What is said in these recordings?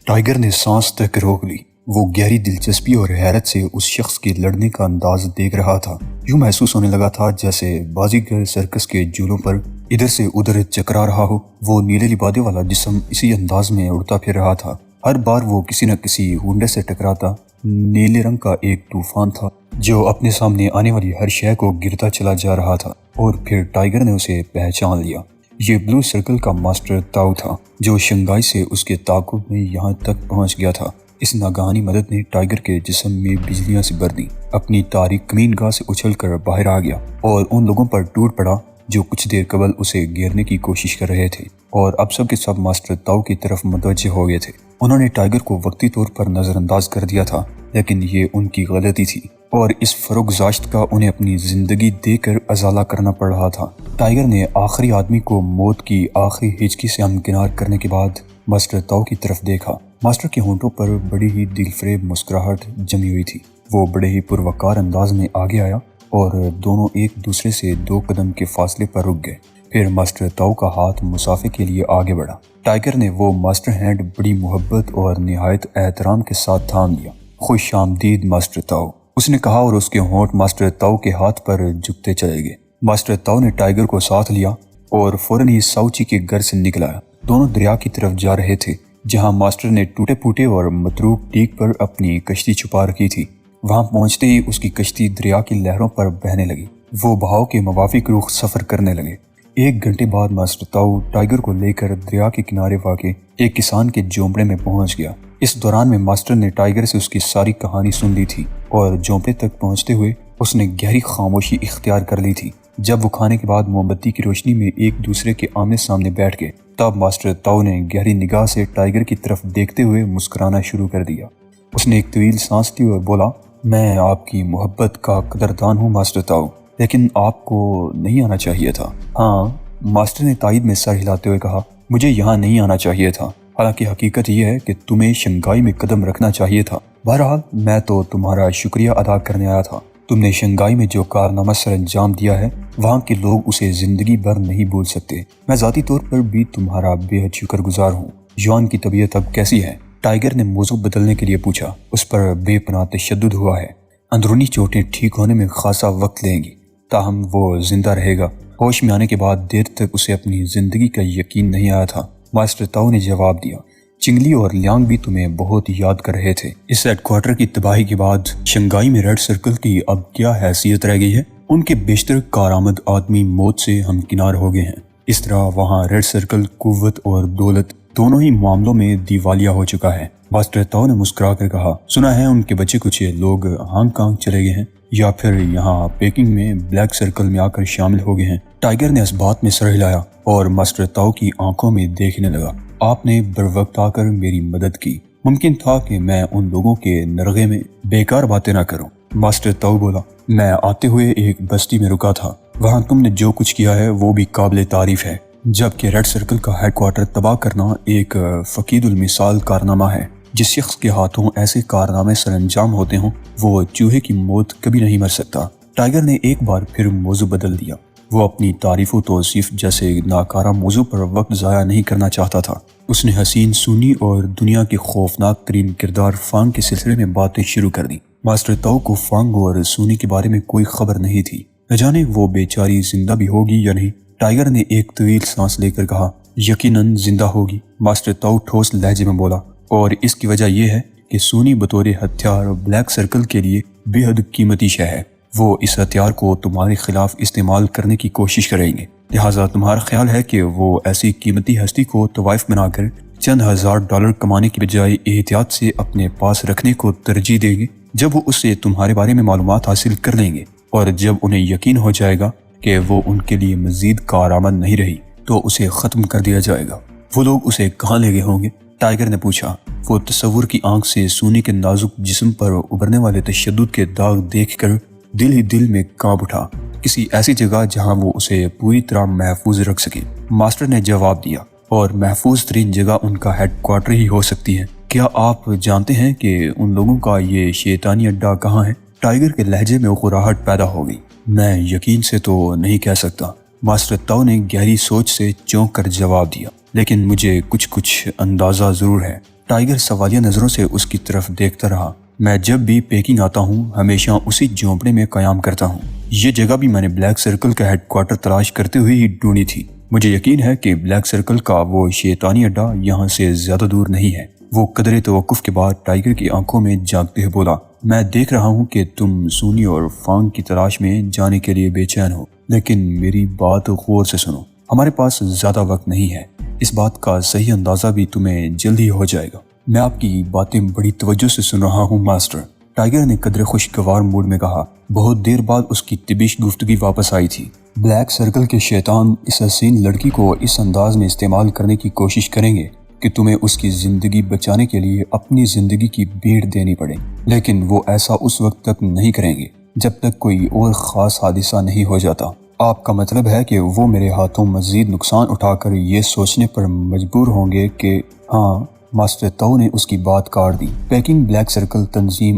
Tiger نے سانس تک روک لی۔ وہ گہری دلچسپی اور حیرت سے اس شخص کے لڑنے کا انداز دیکھ رہا تھا۔ یوں محسوس ہونے لگا تھا جیسے بازیگر سرکس کے جولوں پر ادھر سے ادھر چکرا رہا ہو۔ وہ نیلے لبادے والا جسم اسی انداز میں اڑتا پھر رہا تھا۔ ہر بار وہ کسی نہ کسی ہونڈے سے ٹکراتا۔ نیلے رنگ کا ایک طوفان تھا جو اپنے سامنے آنے والی ہر شے کو گرتا چلا جا رہا تھا، اور پھر ٹائیگر نے اسے پہچان لیا۔ یہ بلو سرکل کا ماسٹر تاؤ تھا جو شنگھائی سے اس کے تعاقب میں یہاں تک پہنچ گیا تھا۔ اس ناگہانی مدد نے ٹائیگر کے جسم میں بجلیاں سی بر دیں۔ اپنی تاریک کمین گاہ سے اچھل کر باہر آ گیا اور ان لوگوں پر ٹوٹ پڑا جو کچھ دیر قبل اسے گھیرنے کی کوشش کر رہے تھے، اور اب سب کے سب ماسٹر تاؤ کی طرف متوجہ ہو گئے تھے۔ انہوں نے ٹائیگر کو وقتی طور پر نظر انداز کر دیا تھا، لیکن یہ ان کی غلطی تھی، اور اس فروگزاشت کا انہیں اپنی زندگی دے کر ازالہ کرنا پڑ رہا تھا۔ ٹائیگر نے آخری آدمی کو موت کی آخری ہچکی سے ہمکنار کرنے کے بعد ماسٹر تاؤ کی طرف دیکھا۔ ماسٹر کے ہونٹوں پر بڑی ہی دل فریب مسکراہٹ جمی ہوئی تھی۔ وہ بڑے ہی پروکار انداز میں آگے آیا اور دونوں ایک دوسرے سے 2 قدم کے فاصلے پر رک گئے۔ پھر ماسٹر تاؤ کا ہاتھ مسافے کے لیے آگے بڑھا۔ ٹائیگر نے وہ ماسٹر ہینڈ بڑی محبت اور نہایت احترام کے ساتھ تھام لیا۔ خوش آمدید ماسٹر تاؤ، اس نے کہا، اور اس کے ہونٹ ماسٹر تاؤ کے ہاتھ پر جھکتے چلے گئے۔ ماسٹر تاؤ نے ٹائیگر کو ساتھ لیا اور فوراً ہی ساؤچی کے گھر سے نکل آیا۔ دونوں دریا کی طرف جا رہے تھے جہاں ماسٹر نے ٹوٹے پھوٹے اور متروک ٹیک پر اپنی کشتی چھپا رکھی تھی۔ وہاں پہنچتے ہی اس کی کشتی دریا کی لہروں پر بہنے لگی۔ وہ بہاؤ کے موافق رخ سفر کرنے لگے۔ 1 گھنٹے بعد ماسٹر تاؤ ٹائیگر کو لے کر دریا کے کنارے واقع ایک کسان کے جھونپڑے میں پہنچ گیا۔ اس دوران میں ماسٹر نے ٹائیگر سے اس کی ساری کہانی سن لی تھی، اور جھونپڑے تک پہنچتے ہوئے اس نے گہری خاموشی اختیار کر لی تھی۔ جب وہ کھانے کے بعد موم بتی کی روشنی میں ایک دوسرے کے آمنے سامنے بیٹھ گئے، تب ماسٹر تاؤ نے گہری نگاہ سے ٹائیگر کی طرف دیکھتے ہوئے مسکرانا شروع کر دیا۔ اس نے ایک طویل سانس لی اور بولا، میں آپ کی محبت کا قدردان ہوں ماسٹر تاؤ، لیکن آپ کو نہیں آنا چاہیے تھا۔ ہاں، ماسٹر نے تائید میں سر ہلاتے ہوئے کہا، مجھے یہاں نہیں آنا چاہیے تھا، حالانکہ حقیقت یہ ہے کہ تمہیں شنگھائی میں قدم رکھنا چاہیے تھا۔ بہرحال میں تو تمہارا شکریہ ادا کرنے آیا تھا۔ تم نے شنگھائی میں جو کارنامہ سر انجام دیا ہے، وہاں کے لوگ اسے زندگی بھر نہیں بھول سکتے۔ میں ذاتی طور پر بھی تمہارا بے حد شکر گزار ہوں۔ یوان کی طبیعت اب کیسی ہے؟ ٹائیگر نے موضوع بدلنے کے لیے پوچھا۔ اس پر بے پناہ تشدد ہوا ہے۔ اندرونی چوٹیں ٹھیک ہونے میں خاصا وقت لیں گی، تاہم وہ زندہ رہے گا۔ ہوش میں آنے کے بعد دیر تک اسے اپنی زندگی کا یقین نہیں آیا تھا۔ ماسٹر تاؤ نے جواب دیا، چنگلی اور لیانگ بھی تمہیں بہت یاد کر رہے تھے۔ اس ہیڈ کوارٹر کی تباہی کے بعد شنگھائی میں ریڈ سرکل کی اب کیا حیثیت رہ گئی ہے؟ ان کے بیشتر کارآمد آدمی موت سے ہمکنار ہو گئے ہیں۔ اس طرح وہاں ریڈ سرکل قوت اور دولت دونوں ہی معاملوں میں دیوالیہ ہو چکا ہے۔ ماسٹر تاؤ نے مسکرا کر کہا، سنا ہے ان کے بچے کچھ لوگ ہانگ کانگ چلے گئے ہیں، یا پھر یہاں پیکنگ میں بلیک سرکل میں آ کر شامل ہو گئے ہیں۔ ٹائیگر نے اس بات میں سر ہلایا اور ماسٹر تاؤ کی آنکھوں میں دیکھنے لگا۔ آپ نے بروقت آ کر میری مدد کی۔ ممکن تھا کہ میں ان لوگوں کے نرغے میں بیکار باتیں نہ کروں۔ ماسٹر تاؤ بولا، میں آتے ہوئے ایک بستی میں رکا تھا، وہاں تم نے جو کچھ کیا ہے وہ بھی قابل تعریف ہے، جبکہ ریڈ سرکل کا ہیڈ کوارٹر تباہ کرنا ایک فقید المثال کارنامہ ہے۔ جس شخص کے ہاتھوں ایسے کارنامے سر انجام ہوتے ہوں، وہ چوہے کی موت کبھی نہیں مر سکتا۔ ٹائیگر نے ایک بار پھر موضوع بدل دیا۔ وہ اپنی تعریف و توصیف جیسے ناکارہ موضوع پر وقت ضائع نہیں کرنا چاہتا تھا۔ اس نے حسین سونی اور دنیا کے خوفناک ترین کردار فانگ کے سلسلے میں باتیں شروع کر دیں۔ ماسٹر تاؤ کو فانگ اور سونی کے بارے میں کوئی خبر نہیں تھی۔ نہ جانے وہ بیچاری زندہ بھی ہوگی یا نہیں۔ ٹائیگر نے ایک طویل سانس لے کر کہا، یقیناً زندہ ہوگی۔ ماسٹر تاؤ ٹھوس لہجے میں بولا، اور اس کی وجہ یہ ہے کہ سونی بطور ہتھیار بلیک سرکل کے لیے بے حد قیمتی شے ہے۔ وہ اس ہتھیار کو تمہارے خلاف استعمال کرنے کی کوشش کریں گے، لہٰذا تمہارا خیال ہے کہ وہ ایسی قیمتی ہستی کو طوائف بنا کر چند ہزار ڈالر کمانے کی بجائے احتیاط سے اپنے پاس رکھنے کو ترجیح دیں گے۔ جب وہ اس سے تمہارے بارے میں معلومات حاصل کر لیں گے اور جب انہیں یقین ہو جائے گا کہ وہ ان کے لیے مزید کارآمد نہیں رہی، تو اسے ختم کر دیا جائے گا۔ وہ لوگ اسے کہاں لے گئے ہوں گے؟ ٹائیگر نے پوچھا۔ وہ تصور کی آنکھ سے سونی کے نازک جسم پر ابھرنے والے تشدد کے داغ دیکھ کر دل ہی دل میں کانپ اٹھا۔ کسی ایسی جگہ جہاں وہ اسے پوری طرح محفوظ رکھ سکے۔ ماسٹر نے جواب دیا، اور محفوظ ترین جگہ ان کا ہیڈ کوارٹر ہی ہو سکتی ہے۔ کیا آپ جانتے ہیں کہ ان لوگوں کا یہ شیطانی اڈا کہاں ہے؟ ٹائیگر کے لہجے میں غراہٹ پیدا ہو گئی۔ میں یقین سے تو نہیں کہہ سکتا، ماسٹر تاؤ نے گہری سوچ سے چونک کر جواب دیا، لیکن مجھے کچھ اندازہ ضرور ہے۔ ٹائگر سوالیہ نظروں سے اس کی طرف دیکھتا رہا۔ میں جب بھی پیکنگ آتا ہوں ہمیشہ اسی جھونپڑے میں قیام کرتا ہوں۔ یہ جگہ بھی میں نے بلیک سرکل کا ہیڈ کوارٹر تلاش کرتے ہوئے ہی ڈھونڈی تھی۔ مجھے یقین ہے کہ بلیک سرکل کا وہ شیطانی اڈا یہاں سے زیادہ دور نہیں ہے۔ وہ قدرے توقف کے بعد ٹائگر کی آنکھوں میں جھانکتے ہوئے بولا، میں دیکھ رہا ہوں کہ تم سونی اور فانگ کی تلاش میں جانے کے لیے بے چین ہو، لیکن میری بات غور سے سنو۔ ہمارے پاس زیادہ وقت نہیں ہے۔ اس بات کا صحیح اندازہ بھی تمہیں جلد ہی ہو جائے گا۔ میں آپ کی باتیں بڑی توجہ سے سن رہا ہوں ماسٹر، ٹائگر نے قدرے خوشگوار موڈ میں کہا۔ بہت دیر بعد اس کی طبیش گفتگو واپس آئی تھی۔ بلیک سرکل کے شیطان اس حسین لڑکی کو اس انداز میں استعمال کرنے کی کوشش کریں گے کہ تمہیں اس کی زندگی بچانے کے لیے اپنی زندگی کی بھیڑ دینی پڑے، لیکن وہ ایسا اس وقت تک نہیں کریں گے جب تک کوئی اور خاص حادثہ نہیں ہو جاتا۔ آپ کا مطلب ہے کہ وہ میرے ہاتھوں مزید نقصان اٹھا کر یہ سوچنے پر مجبور ہوں گے کہ ہاں۔ ماسٹر تو نے اس کی بات کاٹ دی۔ پیکنگ میں بلیک سرکل تنظیم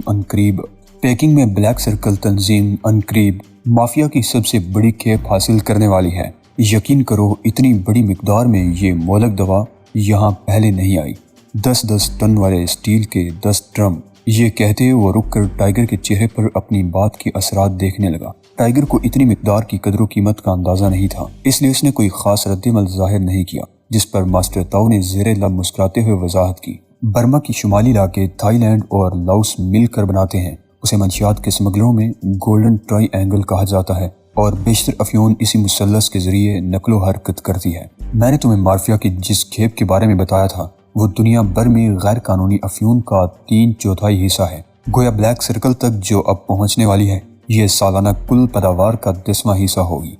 عنقریب مافیا کی سب سے بڑی کھیپ حاصل کرنے والی ہے۔ یقین کرو اتنی بڑی مقدار میں یہ مہلک دوا یہاں پہلے نہیں آئی۔ 10 ٹن والے اسٹیل کے 10 ڈرم۔ یہ کہتے وہ رک کر ٹائگر کے چہرے پر اپنی بات کے اثرات دیکھنے لگا۔ ٹائگر کو اتنی مقدار کی قدر و قیمت کا اندازہ نہیں تھا، اس لیے اس نے کوئی خاص رد عمل ظاہر نہیں کیا، جس پر ماسٹر تاؤ نے زیر لب مسکراتے ہوئے وضاحت کی۔ برما کی شمالی علاقے تھائی لینڈ اور لاؤس مل کر بناتے ہیں۔ اسے منشیات کے سمگلروں میں گولڈن ٹرائی اینگل کہا جاتا ہے اور بیشتر افیون اسی مثلث کے ذریعے نقل و حرکت کرتی ہے۔ میں نے تمہیں مافیا کی جس کھیپ کے بارے میں بتایا تھا وہ دنیا بھر میں غیر قانونی افیون کا 3/4 حصہ ہے۔ گویا بلیک سرکل تک جو اب پہنچنے والی ہے یہ سالانہ کل پیداوار کا 10واں حصہ ہوگی۔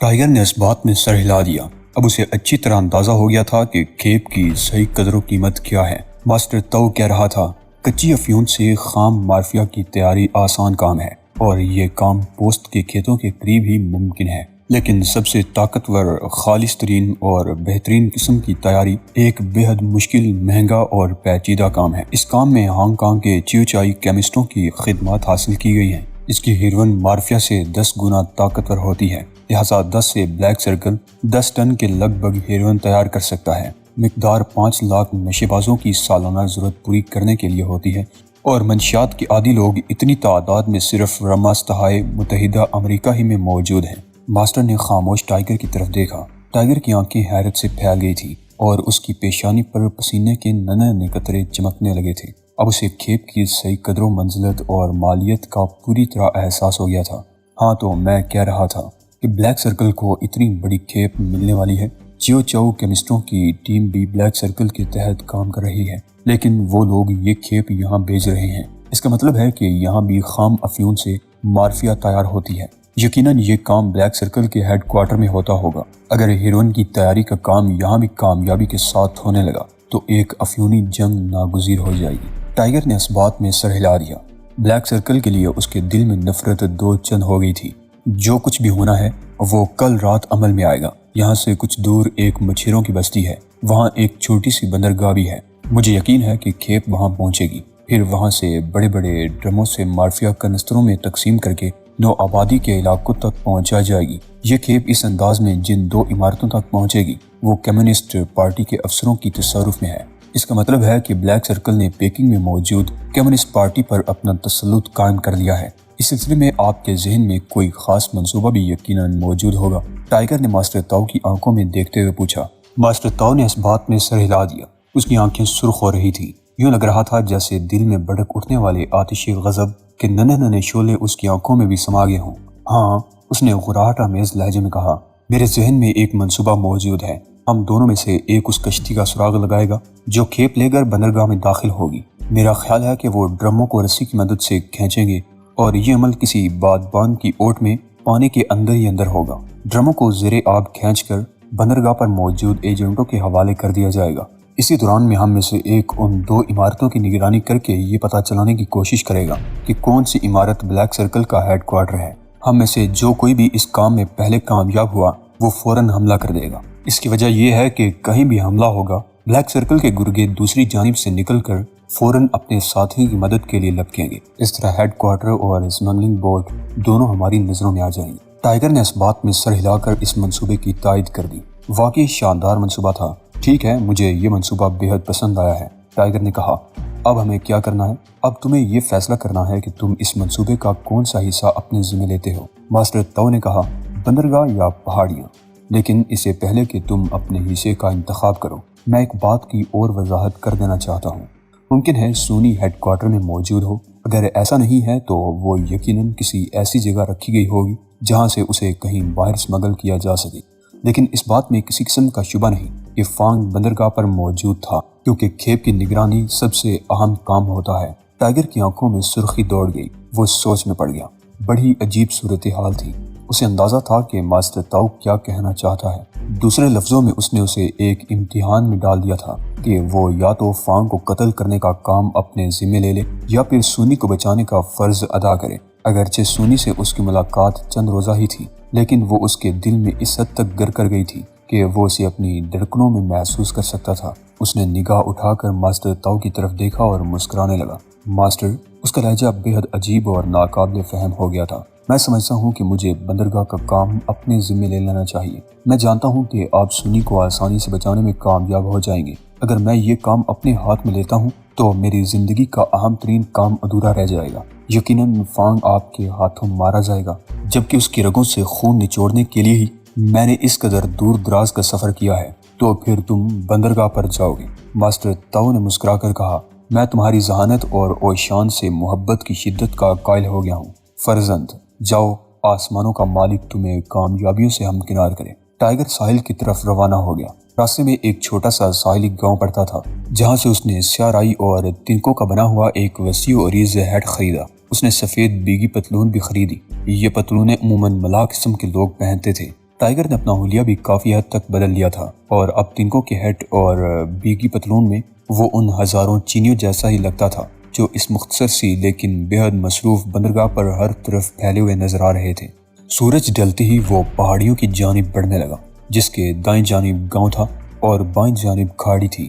ٹائگر نے اس بات میں سر ہلا دیا۔ اب اسے اچھی طرح اندازہ ہو گیا تھا کہ کھیپ کی صحیح قدر و قیمت کیا ہے۔ ماسٹر تو کہہ رہا تھا، کچی افیون سے خام مارفیا کی تیاری آسان کام ہے اور یہ کام پوسٹ کے کھیتوں کے قریب ہی ممکن ہے، لیکن سب سے طاقتور، خالص ترین اور بہترین قسم کی تیاری ایک بے حد مشکل، مہنگا اور پیچیدہ کام ہے۔ اس کام میں ہانگ کانگ کے چیوچائی کیمسٹوں کی خدمات حاصل کی گئی ہیں۔ اس کی ہیروئن مارفیا سے 10 گنا طاقتور ہوتی ہے، لہٰذا 10 سے بلیک سرکل 10 ٹن کے لگ بھگ ہیروئن تیار کر سکتا ہے۔ مقدار 5 لاکھ نشے بازوں کی سالانہ ضرورت پوری کرنے کے لیے ہوتی ہے، اور منشیات کے عادی لوگ اتنی تعداد میں صرف رماستہائے متحدہ امریکہ ہی میں موجود ہیں۔ ماسٹر نے خاموش ٹائگر کی طرف دیکھا۔ ٹائگر کی آنکھیں حیرت سے پھیل گئی تھی اور اس کی پیشانی پر پسینے کے ننھے قطرے چمکنے لگے تھے۔ اب اسے کھیپ کی صحیح قدر و منزلت اور مالیت کا پوری طرح احساس ہو گیا تھا۔ ہاں، تو میں کہہ رہا تھا کہ بلیک سرکل کو اتنی بڑی کھیپ ملنے والی ہے۔ چیو چاؤ کیمسٹوں کی ٹیم بھی بلیک سرکل کے تحت کام کر رہی ہے، لیکن وہ لوگ یہ کھیپ یہاں بھیج رہے ہیں۔ اس کا مطلب ہے کہ یہاں بھی خام افیون سے مارفیا تیار ہوتی ہے۔ یقیناً یہ کام بلیک سرکل کے ہیڈ کوارٹر میں ہوتا ہوگا۔ اگر ہیروئن کی تیاری کا کام یہاں بھی کامیابی کے ساتھ ہونے لگا تو ایک افیونی جنگ ناگزیر ہو جائے گی۔ ٹائگر نے اس بات میں سر ہلا دیا۔ بلیک سرکل کے لیے اس کے دل میں نفرت دو چند ہو گئی تھی۔ جو کچھ بھی ہونا ہے وہ کل رات عمل میں آئے گا۔ یہاں سے کچھ دور ایک مچھیروں کی بستی ہے، وہاں ایک چھوٹی سی بندرگاہ بھی ہے۔ مجھے یقین ہے کہ کھیپ وہاں پہنچے گی، پھر وہاں سے بڑے بڑے ڈرموں سے مارفیا کنستروں میں تقسیم کر کے نو آبادی کے علاقوں تک پہنچا جائے گی۔ یہ کھیپ اس انداز میں جن 2 عمارتوں تک پہنچے گی وہ کمیونسٹ پارٹی کے افسروں کی تصرف میں ہے۔ اس کا مطلب ہے کہ بلیک سرکل نے پیکنگ میں موجود کمیونسٹ پارٹی پر اپنا تسلط قائم کر لیا ہے۔ اس سلسلے میں آپ کے ذہن میں کوئی خاص منصوبہ بھی یقیناً موجود ہوگا؟ ٹائگر نے ماسٹر تاؤ کی آنکھوں میں دیکھتے ہوئے پوچھا۔ ماسٹر تاؤ نے اس بات میں سر ہلا دیا۔ اس کی آنکھیں سرخ ہو رہی تھیں، یوں لگ رہا تھا جیسے دل میں بھڑک اٹھنے والے آتشی غضب کے ننھے شعلے اس کی آنکھوں میں بھی سما گئے ہوں۔ ہاں، اس نے غراہٹ آمیز لہجے میں کہا، میرے ذہن میں ایک منصوبہ موجود ہے۔ ہم دونوں میں سے ایک اس کشتی کا سراغ لگائے گا جو کھیپ لے کر بندرگاہ میں داخل ہوگی۔ میرا خیال ہے کہ وہ ڈرموں کو رسی کی مدد سے کھینچیں گے اور یہ عمل کسی بادبان کی اوٹ میں پانی کے اندر ہی اندر ہوگا۔ ڈرموں کو زیر آب کھینچ کر بندرگاہ پر موجود ایجنٹوں کے حوالے کر دیا جائے گا۔ اسی دوران میں ہم میں سے ایک ان 2 عمارتوں کی نگرانی کر کے یہ پتہ چلانے کی کوشش کرے گا کہ کون سی عمارت بلیک سرکل کا ہیڈ کوارٹر ہے۔ ہم میں سے جو کوئی بھی اس کام میں پہلے کامیاب ہوا وہ فوراً حملہ کر دے گا۔ اس کی وجہ یہ ہے کہ کہیں بھی حملہ ہوگا بلیک سرکل کے گرگے دوسری جانب سے نکل کر فوراً اپنے ساتھی کی مدد کے لیے لپکیں گے۔ اس طرح ہیڈ کوارٹر اور اسمگلنگ بوٹ دونوں ہماری نظروں میں آ جائیں گے۔ ٹائگر نے اس بات میں سر ہلا کر اس منصوبے کی تائید کر دی۔ واقعی شاندار منصوبہ تھا۔ ٹھیک ہے، مجھے یہ منصوبہ بے حد پسند آیا ہے۔ ٹائیگر نے کہا، اب ہمیں کیا کرنا ہے؟ اب تمہیں یہ فیصلہ کرنا ہے کہ تم اس منصوبے کا کون سا حصہ اپنے ذمہ لیتے ہو۔ ماسٹر تاؤ نے کہا، بندرگاہ یا پہاڑیاں، لیکن اسے پہلے کہ تم اپنے حصے کا انتخاب کرو، میں ایک بات کی اور وضاحت کر دینا چاہتا ہوں۔ ممکن ہے سونی ہیڈ کوارٹر میں موجود ہو، اگر ایسا نہیں ہے تو وہ یقیناً کسی ایسی جگہ رکھی گئی ہوگی جہاں سے اسے کہیں باہر سمگل کیا جا سکے، لیکن اس بات میں کسی قسم کا شبہ نہیں کہ فانگ بندرگاہ پر موجود تھا، کیونکہ کھیپ کی نگرانی سب سے اہم کام ہوتا ہے۔ ٹائیگر کی آنکھوں میں سرخی دوڑ گئی، وہ سوچ میں پڑ گیا۔ بڑی عجیب صورتحال تھی، اسے اندازہ تھا کہ ماسٹر تاؤ کیا کہنا چاہتا ہے۔ دوسرے لفظوں میں اس نے اسے ایک امتحان میں ڈال دیا تھا کہ وہ یا تو فانگ کو قتل کرنے کا کام اپنے ذمہ لے لے یا پھر سونی کو بچانے کا فرض ادا کرے۔ اگرچہ سونی سے اس کی ملاقات چند روزہ ہی تھی، لیکن وہ اس کے دل میں اس حد تک گر کر گئی تھی کہ وہ اسے اپنی دھڑکنوں میں محسوس کر سکتا تھا۔ اس نے نگاہ اٹھا کر ماسٹر تاؤ کی طرف دیکھا اور مسکرانے لگا۔ ماسٹر، اس کا لہجہ بے حد عجیب اور ناقابل فہم ہو گیا تھا۔ میں سمجھتا ہوں کہ مجھے بندرگاہ کا کام اپنے ذمہ لے لینا چاہیے۔ میں جانتا ہوں کہ آپ سونی کو آسانی سے بچانے میں کامیاب ہو جائیں گے۔ اگر میں یہ کام اپنے ہاتھ میں لیتا ہوں تو میری زندگی کا اہم ترین کام ادھورا رہ جائے گا۔ یقیناً فانگ آپ کے ہاتھوں مارا جائے گا، جبکہ اس کی رگوں سے خون نچوڑنے کے لیے ہی میں نے اس قدر دور دراز کا سفر کیا ہے۔ تو پھر تم بندرگاہ پر جاؤ گے؟ ماسٹر تاؤ نے مسکرا کر کہا، میں تمہاری ذہانت اور اوشان سے محبت کی شدت کا قائل ہو گیا ہوں فرزند۔ جاؤ، آسمانوں کا مالک تمہیں کامیابیوں سے ہمکنار کرے۔ ٹائیگر ساحل کی طرف روانہ ہو گیا۔ راستے میں ایک چھوٹا سا ساحلی گاؤں پڑتا تھا، جہاں سے اس نے سیاہ رائی اور تنکوں کا بنا ہوا ایک وسیع و عریض ہیٹ خریدا۔ اس نے سفید بیگی پتلون بھی خریدی۔ یہ پتلونیں عموماً ملاح قسم کے لوگ پہنتے تھے۔ ٹائیگر نے اپنا حلیہ بھی کافی حد تک بدل لیا تھا، اور اب تنکوں کے ہیٹ اور بیگی پتلون میں وہ ان ہزاروں چینیوں جیسا ہی لگتا تھا جو اس مختصر سی لیکن بے حد مصروف بندرگاہ پر ہر طرف پھیلے ہوئے نظر آ رہے تھے۔ سورج ڈھلتے ہی وہ پہاڑیوں کی جانب بڑھنے لگا، جس کے دائیں جانب گاؤں تھا اور بائیں جانب کھاڑی تھی،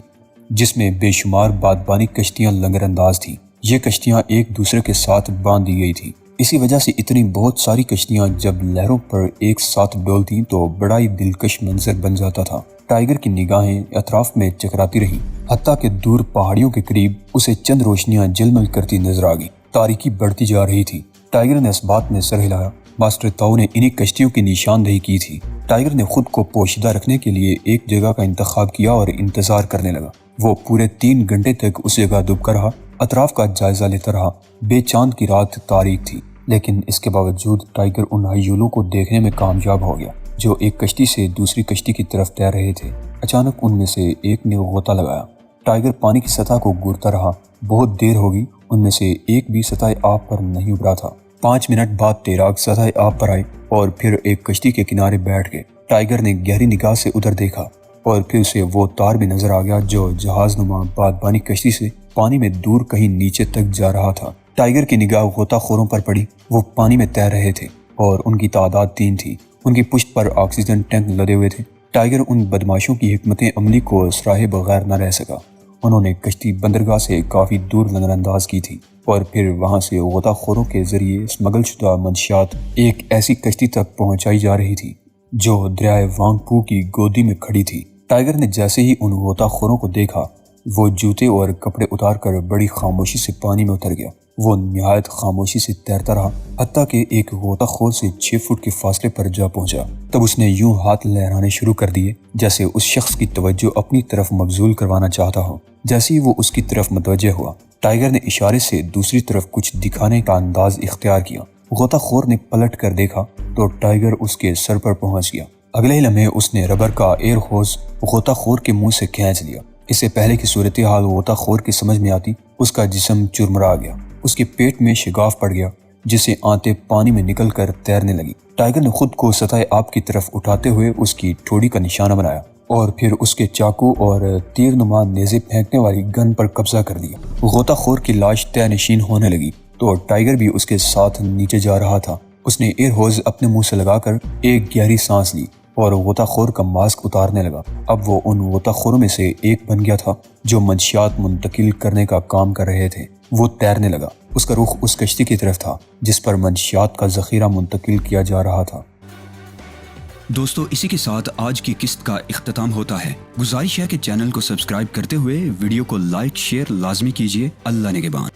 جس میں بے شمار بادبانی کشتیاں لنگر انداز تھیں۔ یہ کشتیاں ایک دوسرے کے ساتھ باندھ دی گئی تھیں۔ اسی وجہ سے اتنی بہت ساری کشتیاں جب لہروں پر ایک ساتھ ڈولتیں تو بڑا ہی دلکش منظر بن جاتا تھا۔ ٹائیگر کی نگاہیں اطراف میں چکراتی رہی، حتیٰ کہ دور پہاڑیوں کے قریب اسے چند روشنیاں جلمل کرتی نظر آ گئیں۔ تاریکی بڑھتی جا رہی تھی۔ ٹائیگر نے اس بات میں سر ہلایا، ماسٹر تاؤ نے انہی کشتیوں کی نشاندہی کی تھی۔ ٹائیگر نے خود کو پوشیدہ رکھنے کے لیے ایک جگہ کا انتخاب کیا اور انتظار کرنے لگا۔ وہ پورے 3 گھنٹے تک اس جگہ دبکا رہا، اطراف کا جائزہ لیتا رہا۔ بے چاند کی رات تاریک تھی، لیکن اس کے باوجود ٹائیگر ان ہیولوں کو دیکھنے میں کامیاب ہو گیا جو ایک کشتی سے دوسری کشتی کی طرف تیر رہے تھے۔ اچانک ان میں سے ایک نے غوطہ لگایا۔ ٹائیگر پانی کی سطح کو گورتا رہا۔ بہت دیر ہوگی، ان میں سے ایک بھی سطح آب پر نہیں ابھرا تھا۔ 5 منٹ بعد تیراک سطح آب پر آئے اور پھر ایک کشتی کے کنارے بیٹھ گئے۔ ٹائیگر نے گہری نگاہ سے ادھر دیکھا اور پھر اسے وہ تار بھی نظر آ گیا جو جہاز نما بادبانی کشتی سے پانی میں دور کہیں نیچے تک جا رہا تھا۔ ٹائیگر کی نگاہ غوطہ خوروں پر پڑی۔ وہ پانی میں تیر رہے تھے اور ان کی تعداد 3 تھی۔ ان کی پشت پر آکسیجن ٹینک لدے ہوئے تھے۔ ٹائیگر ان بدماشوں کی حکمت عملی کو سراہے بغیر نہ رہ سکا۔ انہوں نے کشتی بندرگاہ سے کافی دور نظر انداز کی تھی اور پھر وہاں سے غوطہ خوروں کے ذریعے اسمگل شدہ منشیات ایک ایسی کشتی تک پہنچائی جا رہی تھی جو دریائے وانگ پو کی گودی میں کھڑی تھی۔ ٹائیگر نے جیسے ہی ان غوطہ خوروں کو دیکھا، وہ جوتے اور کپڑے اتار کر بڑی خاموشی سے پانی میں اتر گیا۔ وہ نہایت خاموشی سے تیرتا رہا، حتیٰ کہ ایک غوطہ خور سے 6 فٹ کے فاصلے پر جا پہنچا۔ تب اس نے یوں ہاتھ لہرانے شروع کر دیے جیسے اس شخص کی توجہ اپنی طرف مبذول کروانا چاہتا ہو۔ جیسے ہی وہ اس کی طرف متوجہ ہوا، ٹائیگر نے اشارے سے دوسری طرف کچھ دکھانے کا انداز اختیار کیا۔ غوطہ خور نے پلٹ کر دیکھا تو ٹائیگر اس کے سر پر پہنچ گیا۔ اگلے ہی لمحے اس نے ربر کا ایئر ہوز غوطہ خور کے منہ سے کھینچ لیا۔ اس سے پہلے کی صورتحال غوطہ خور کی سمجھ میں آتی، اس کا جسم چرمرا گیا، اس کے پیٹ میں شگاف پڑ گیا، جس سے آنتیں پانی میں نکل کر تیرنے لگی۔ ٹائیگر نے خود کو سطح آب کی طرف اٹھاتے ہوئے اس کی ٹھوڑی کا نشانہ بنایا اور پھر اس کے چاقو اور تیر نما نیزے پھینکنے والی گن پر قبضہ کر دیا۔ غوطہ خور کی لاش طے نشین ہونے لگی تو ٹائیگر بھی اس کے ساتھ نیچے جا رہا تھا۔ اس نے ایئر ہوز اپنے منہ سے لگا کر ایک گہری سانس لی اور غوطہ خور کا ماسک اتارنے لگا۔ اب وہ ان غوطہ خوروں میں سے ایک بن گیا تھا جو منشیات منتقل کرنے کا کام کر رہے تھے۔ وہ تیرنے لگا، اس کا رخ اس کشتی کی طرف تھا جس پر منشیات کا ذخیرہ منتقل کیا جا رہا تھا۔ دوستو اسی کے ساتھ آج کی قسط کا اختتام ہوتا ہے. گزارش ہے کہ چینل کو سبسکرائب کرتے ہوئے ویڈیو کو لائک شیئر لازمی کیجیے. اللہ نگہبان.